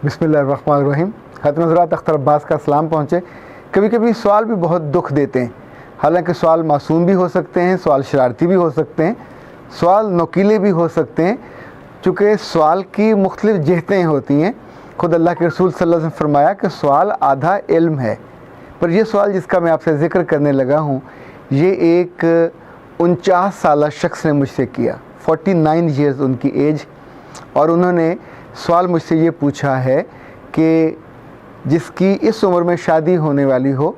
بسم اللہ الرحمن الرحیم. خاتون حضرات، اختر عباس کا سلام پہنچے. کبھی کبھی سوال بھی بہت دکھ دیتے ہیں. حالانکہ سوال معصوم بھی ہو سکتے ہیں، سوال شرارتی بھی ہو سکتے ہیں، سوال نوکیلے بھی ہو سکتے ہیں، چونکہ سوال کی مختلف جہتیں ہوتی ہیں. خود اللہ کے رسول صلی اللہ علیہ وسلم نے فرمایا کہ سوال آدھا علم ہے. پر یہ سوال جس کا میں آپ سے ذکر کرنے لگا ہوں، یہ ایک 49 سالہ شخص نے مجھ سے کیا. 49 ایئرز ان کی ایج. اور انہوں نے سوال مجھ سے یہ پوچھا ہے کہ جس کی اس عمر میں شادی ہونے والی ہو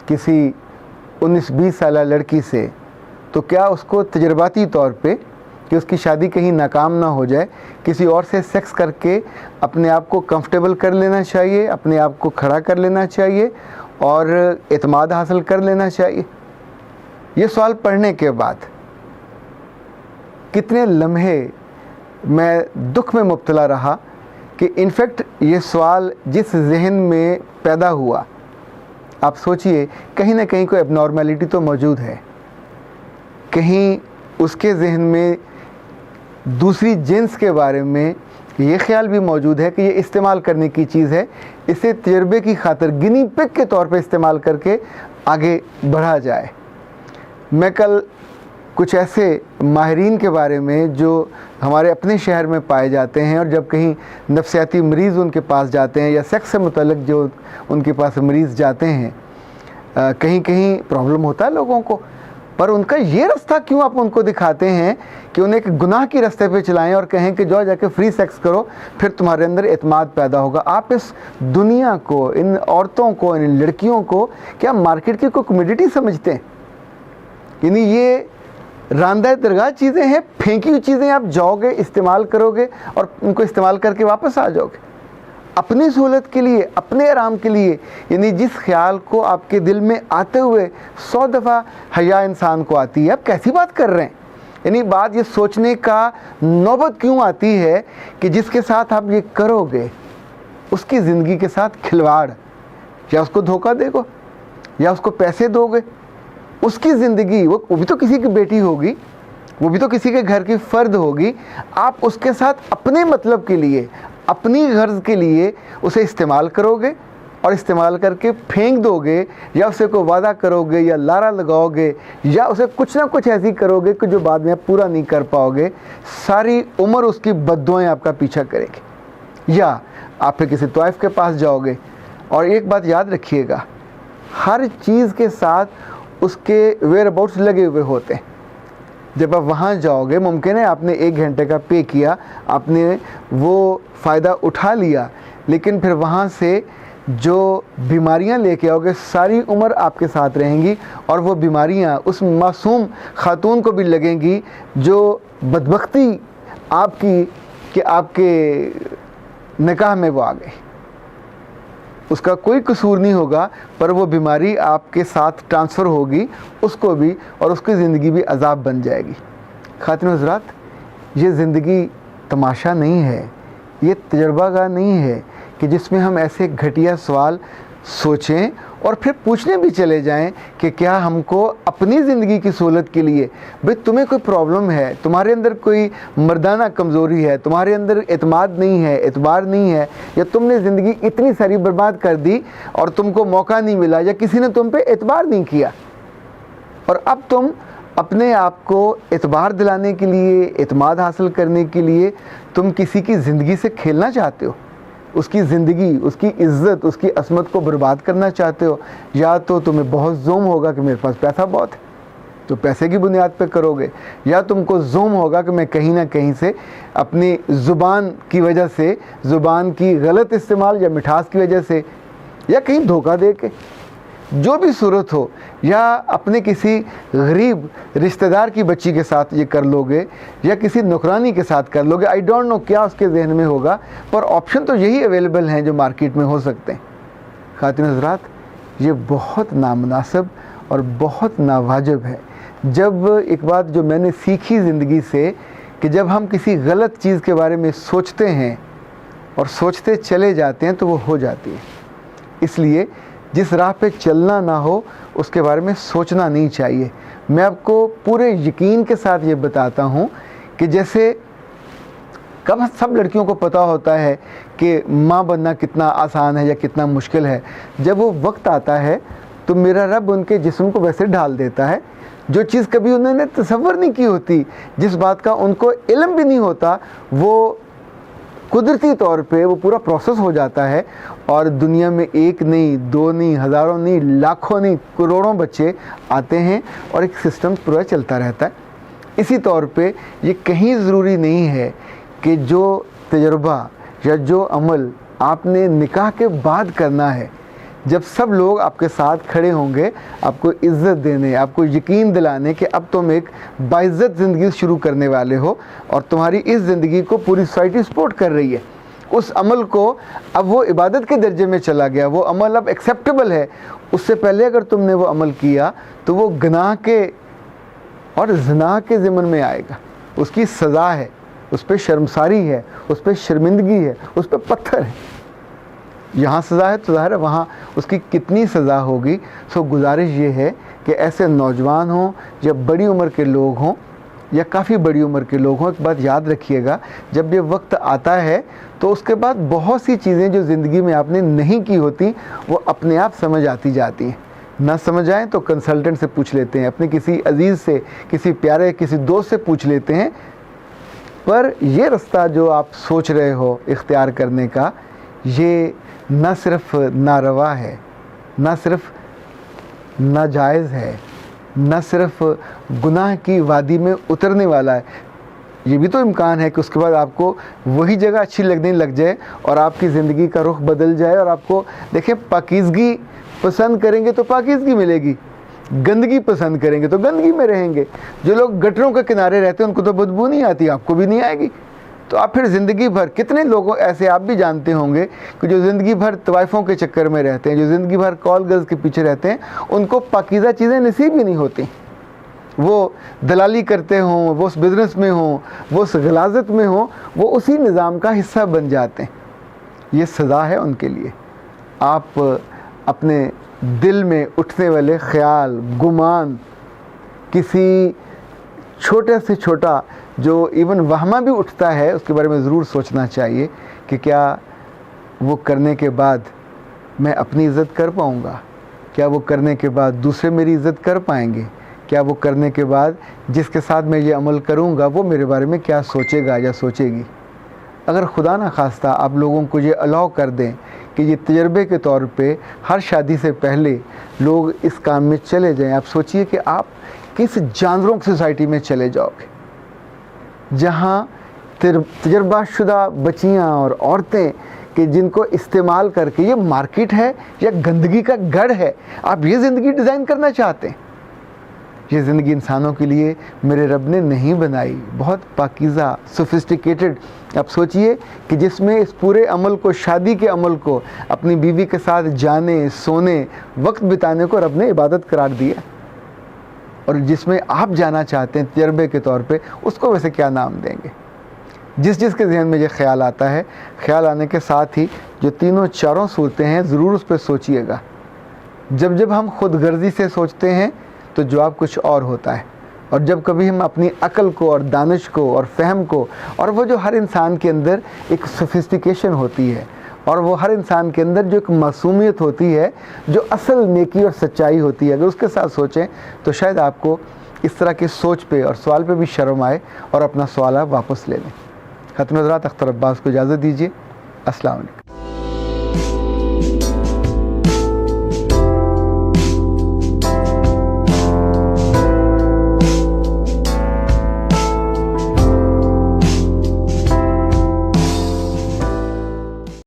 کسی 19-20 سالہ لڑکی سے، تو کیا اس کو تجرباتی طور پہ کہ اس کی شادی کہیں ناکام نہ ہو جائے، کسی اور سے سیکس کر کے اپنے آپ کو کمفرٹیبل کر لینا چاہیے، اپنے آپ کو کھڑا کر لینا چاہیے اور اعتماد حاصل کر لینا چاہیے؟ یہ سوال پڑھنے کے بعد کتنے لمحے میں دکھ میں مبتلا رہا کہ انفیکٹ یہ سوال جس ذہن میں پیدا ہوا، آپ سوچئے کہیں نہ کہیں کوئی ایب نارمیلٹی تو موجود ہے. کہیں اس کے ذہن میں دوسری جنس کے بارے میں یہ خیال بھی موجود ہے کہ یہ استعمال کرنے کی چیز ہے، اسے تجربے کی خاطر گنی پگ کے طور پہ استعمال کر کے آگے بڑھا جائے. میں کل کچھ ایسے ماہرین کے بارے میں جو ہمارے اپنے شہر میں پائے جاتے ہیں، اور جب کہیں نفسیاتی مریض ان کے پاس جاتے ہیں یا سیکس سے متعلق جو ان کے پاس مریض جاتے ہیں، کہیں کہیں پرابلم ہوتا ہے لوگوں کو، پر ان کا یہ رستہ کیوں آپ ان کو دکھاتے ہیں کہ انہیں ایک گناہ کی رستے پہ چلائیں اور کہیں کہ جا کے فری سیکس کرو، پھر تمہارے اندر اعتماد پیدا ہوگا. آپ اس دنیا کو، ان عورتوں کو، ان لڑکیوں کو کیا مارکیٹ کی کوئی کمیڈیٹی سمجھتے ہیں؟ یعنی یہ راندہ درگاہ چیزیں ہیں، پھینکی ہوئی چیزیں. آپ جاؤ گے، استعمال کرو گے اور ان کو استعمال کر کے واپس آ جاؤ گے اپنی سہولت کے لیے، اپنے آرام کے لیے. یعنی جس خیال کو آپ کے دل میں آتے ہوئے 100 دفعہ حیا انسان کو آتی ہے، آپ کیسی بات کر رہے ہیں؟ یعنی بات یہ سوچنے کا نوبت کیوں آتی ہے کہ جس کے ساتھ آپ یہ کرو گے اس کی زندگی کے ساتھ کھلواڑ، یا اس کو دھوکہ دے گو یا اس کو پیسے دو گے. اس کی زندگی، وہ بھی تو کسی کی بیٹی ہوگی، وہ بھی تو کسی کے گھر کی فرد ہوگی. آپ اس کے ساتھ اپنے مطلب کے لیے، اپنی غرض کے لیے اسے استعمال کرو گے اور استعمال کر کے پھینک دو گے، یا اسے کوئی وعدہ کرو گے یا لارا لگاؤ گے یا اسے کچھ نہ کچھ ایسی کرو گے کہ جو بعد میں آپ پورا نہیں کر پاؤ گے. ساری عمر اس کی بددعائیں آپ کا پیچھا کرے گی. یا آپ پھر کسی طائف کے پاس جاؤ گے. اور ایک بات یاد رکھیے گا، ہر چیز کے ساتھ اس کے ویئر اباؤٹس لگے ہوئے ہوتے ہیں. جب آپ وہاں جاؤ گے، ممکن ہے آپ نے 1 گھنٹے کا پے کیا، آپ نے وہ فائدہ اٹھا لیا، لیکن پھر وہاں سے جو بیماریاں لے کے آؤ گے ساری عمر آپ کے ساتھ رہیں گی. اور وہ بیماریاں اس معصوم خاتون کو بھی لگیں گی جو بدبختی آپ کی کہ آپ کے نکاح میں وہ آ گئی. اس کا کوئی قصور نہیں ہوگا، پر وہ بیماری آپ کے ساتھ ٹرانسفر ہوگی اس کو بھی، اور اس کی زندگی بھی عذاب بن جائے گی. خواتین حضرات، یہ زندگی تماشا نہیں ہے، یہ تجربہ گاہ نہیں ہے کہ جس میں ہم ایسے گھٹیا سوال سوچیں اور پھر پوچھنے بھی چلے جائیں کہ کیا ہم کو اپنی زندگی کی سہولت کے لیے، بھئی تمہیں کوئی پرابلم ہے، تمہارے اندر کوئی مردانہ کمزوری ہے، تمہارے اندر اعتماد نہیں ہے، اعتبار نہیں ہے، یا تم نے زندگی اتنی ساری برباد کر دی اور تم کو موقع نہیں ملا، یا کسی نے تم پہ اعتبار نہیں کیا، اور اب تم اپنے آپ کو اعتبار دلانے کے لیے، اعتماد حاصل کرنے کے لیے تم کسی کی زندگی سے کھیلنا چاہتے ہو، اس کی زندگی، اس کی عزت، اس کی عصمت کو برباد کرنا چاہتے ہو. یا تو تمہیں بہت زوم ہوگا کہ میرے پاس پیسہ بہت ہے تو پیسے کی بنیاد پہ کرو گے، یا تم کو زوم ہوگا کہ میں کہیں نہ کہیں سے اپنی زبان کی وجہ سے، زبان کی غلط استعمال یا مٹھاس کی وجہ سے، یا کہیں دھوکہ دے کے، جو بھی صورت ہو، یا اپنے کسی غریب رشتہ دار کی بچی کے ساتھ یہ کر لو گے، یا کسی نوکرانی کے ساتھ کر لو گے. آئی ڈونٹ نو کیا اس کے ذہن میں ہوگا، پر آپشن تو یہی اویلیبل ہیں جو مارکیٹ میں ہو سکتے ہیں. خواتین حضرات، یہ بہت نامناسب اور بہت ناواجب ہے. جب ایک بات جو میں نے سیکھی زندگی سے، کہ جب ہم کسی غلط چیز کے بارے میں سوچتے ہیں اور سوچتے چلے جاتے ہیں تو وہ ہو جاتی ہے. اس لیے جس راہ پہ چلنا نہ ہو اس کے بارے میں سوچنا نہیں چاہیے. میں آپ کو پورے یقین کے ساتھ یہ بتاتا ہوں کہ جیسے کب سب لڑکیوں کو پتہ ہوتا ہے کہ ماں بننا کتنا آسان ہے یا کتنا مشکل ہے؟ جب وہ وقت آتا ہے تو میرا رب ان کے جسم کو ویسے ڈھال دیتا ہے جو چیز کبھی انہوں نے تصور نہیں کی ہوتی، جس بات کا ان کو علم بھی نہیں ہوتا، وہ قدرتی طور پہ وہ پورا پروسیس ہو جاتا ہے، اور دنیا میں ایک نہیں، دو نہیں، ہزاروں نہیں، لاکھوں نہیں، کروڑوں بچے آتے ہیں اور ایک سسٹم پورا چلتا رہتا ہے۔ اسی طور پہ یہ کہیں ضروری نہیں ہے کہ جو تجربہ یا جو عمل آپ نے نکاح کے بعد کرنا ہے، جب سب لوگ آپ کے ساتھ کھڑے ہوں گے آپ کو عزت دینے، آپ کو یقین دلانے کہ اب تم ایک باعزت زندگی شروع کرنے والے ہو اور تمہاری اس زندگی کو پوری سوسائٹی سپورٹ کر رہی ہے، اس عمل کو اب وہ عبادت کے درجے میں چلا گیا، وہ عمل اب ایکسیپٹیبل ہے۔ اس سے پہلے اگر تم نے وہ عمل کیا تو وہ گناہ کے اور زنا کے ضمن میں آئے گا، اس کی سزا ہے، اس پہ شرمساری ہے، اس پہ شرمندگی ہے، اس پہ پتھر ہے۔ یہاں سزا ہے تو ظاہر ہے وہاں اس کی کتنی سزا ہوگی۔ سو گزارش یہ ہے کہ ایسے نوجوان ہوں یا بڑی عمر کے لوگ ہوں یا کافی بڑی عمر کے لوگ ہوں، ایک بات یاد رکھیے گا، جب یہ وقت آتا ہے تو اس کے بعد بہت سی چیزیں جو زندگی میں آپ نے نہیں کی ہوتی وہ اپنے آپ سمجھ آتی جاتی ہیں۔ نہ سمجھ آئیں تو کنسلٹنٹ سے پوچھ لیتے ہیں، اپنے کسی عزیز سے، کسی پیارے کسی دوست سے پوچھ لیتے ہیں۔ پر یہ رستہ جو آپ سوچ رہے ہو اختیار کرنے کا، یہ نہ صرف ناروا ہے، نہ صرف ناجائز ہے، نہ صرف گناہ کی وادی میں اترنے والا ہے، یہ بھی تو امکان ہے کہ اس کے بعد آپ کو وہی جگہ اچھی لگنے لگ جائے اور آپ کی زندگی کا رخ بدل جائے، اور آپ کو دیکھیں پاکیزگی پسند کریں گے تو پاکیزگی ملے گی، گندگی پسند کریں گے تو گندگی میں رہیں گے۔ جو لوگ گٹروں کے کنارے رہتے ہیں ان کو تو بدبو نہیں آتی، آپ کو بھی نہیں آئے گی۔ تو آپ پھر زندگی بھر، کتنے لوگوں ایسے آپ بھی جانتے ہوں گے کہ جو زندگی بھر طوائفوں کے چکر میں رہتے ہیں، جو زندگی بھر کال گرلز کے پیچھے رہتے ہیں، ان کو پاکیزہ چیزیں نصیب ہی نہیں ہوتی۔ وہ دلالی کرتے ہوں، وہ اس بزنس میں ہوں، وہ اس غلاظت میں ہوں، وہ اسی نظام کا حصہ بن جاتے ہیں۔ یہ سزا ہے ان کے لیے۔ آپ اپنے دل میں اٹھنے والے خیال، گمان، کسی چھوٹے سے چھوٹا جو ایون وہمہ بھی اٹھتا ہے، اس کے بارے میں ضرور سوچنا چاہیے کہ کیا وہ کرنے کے بعد میں اپنی عزت کر پاؤں گا؟ کیا وہ کرنے کے بعد دوسرے میری عزت کر پائیں گے؟ کیا وہ کرنے کے بعد جس کے ساتھ میں یہ عمل کروں گا وہ میرے بارے میں کیا سوچے گا یا سوچے گی؟ اگر خدا نہ خواستہ آپ لوگوں کو یہ الاؤ کر دیں کہ یہ تجربے کے طور پہ ہر شادی سے پہلے لوگ اس کام میں چلے جائیں، آپ سوچئے کہ آپ کس جانوروں کی سوسائٹی میں چلے جاؤ گے، جہاں تجربہ شدہ بچیاں اور عورتیں کہ جن کو استعمال کر کے یہ مارکیٹ ہے یا گندگی کا گڑھ ہے۔ آپ یہ زندگی ڈیزائن کرنا چاہتے ہیں؟ یہ زندگی انسانوں کے لیے میرے رب نے نہیں بنائی، بہت پاکیزہ، سوفسٹیکیٹڈ۔ آپ سوچئے کہ جس میں اس پورے عمل کو، شادی کے عمل کو، اپنی بیوی کے ساتھ جانے، سونے، وقت بتانے کو رب نے عبادت قرار دیا، اور جس میں آپ جانا چاہتے ہیں تجربے کے طور پہ، اس کو ویسے کیا نام دیں گے؟ جس کے ذہن میں یہ خیال آتا ہے، خیال آنے کے ساتھ ہی جو تینوں چاروں صورتیں ہیں ضرور اس پہ سوچئے گا۔ جب ہم خود غرضی سے سوچتے ہیں تو جواب کچھ اور ہوتا ہے، اور جب کبھی ہم اپنی عقل کو اور دانش کو اور فہم کو، اور وہ جو ہر انسان کے اندر ایک سوفسٹیکیشن ہوتی ہے، اور وہ ہر انسان کے اندر جو ایک معصومیت ہوتی ہے، جو اصل نیکی اور سچائی ہوتی ہے، اگر اس کے ساتھ سوچیں تو شاید آپ کو اس طرح کی سوچ پہ اور سوال پہ بھی شرم آئے اور اپنا سوال آپ واپس لے لیں۔ ختم حضرات، اختر عباس کو اجازت دیجیے۔ السلام علیکم۔